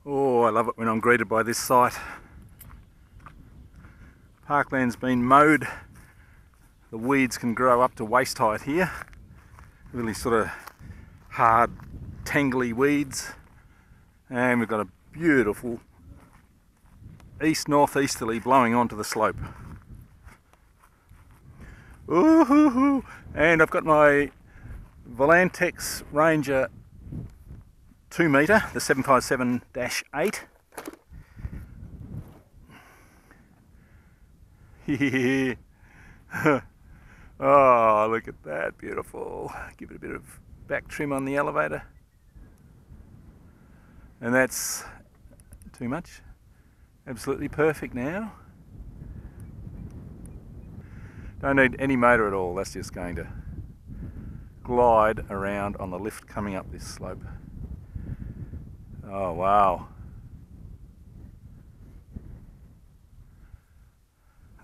Oh, I love it when I'm greeted by this sight. Parkland's been mowed. The weeds can grow up to waist height here. Really sort of hard, tangly weeds. And we've got a beautiful east-northeasterly blowing onto the slope. Ooh, and I've got my Volantex Ranger 2 metre, the 757-8. Oh, look at that, beautiful. Give it a bit of back trim on the elevator. And that's too much. Absolutely perfect now. Don't need any motor at all, that's just going to glide around on the lift coming up this slope. Oh wow.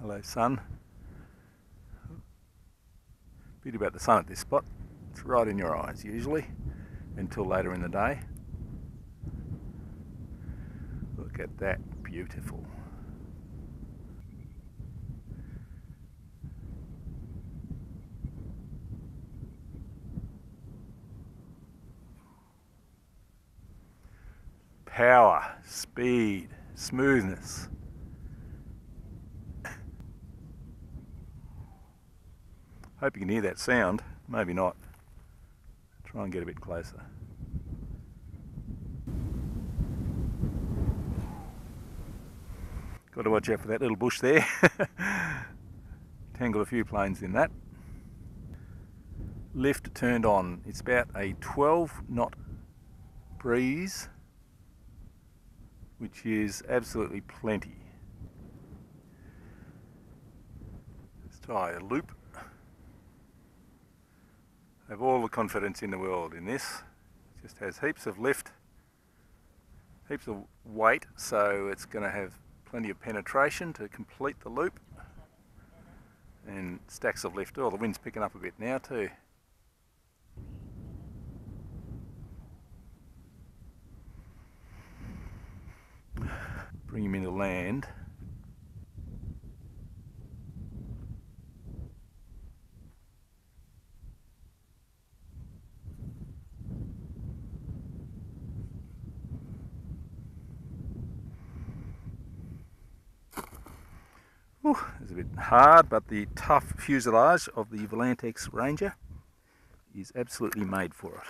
Hello sun. Beauty about the sun at this spot, it's right in your eyes usually, until later in the day. Look at that, beautiful. Power, speed, smoothness. Hope you can hear that sound, maybe not. Try and get a bit closer. Got to watch out for that little bush there. Tangled a few planes in that. Lift turned on. It's about a 12 knot breeze, which is absolutely plenty. Let's try a loop. I have all the confidence in the world in this. It just has heaps of lift, heaps of weight, so it's going to have plenty of penetration to complete the loop. And stacks of lift. Oh, the wind's picking up a bit now too. Bring him into land. It's a bit hard, but the tough fuselage of the Volantex Ranger is absolutely made for it.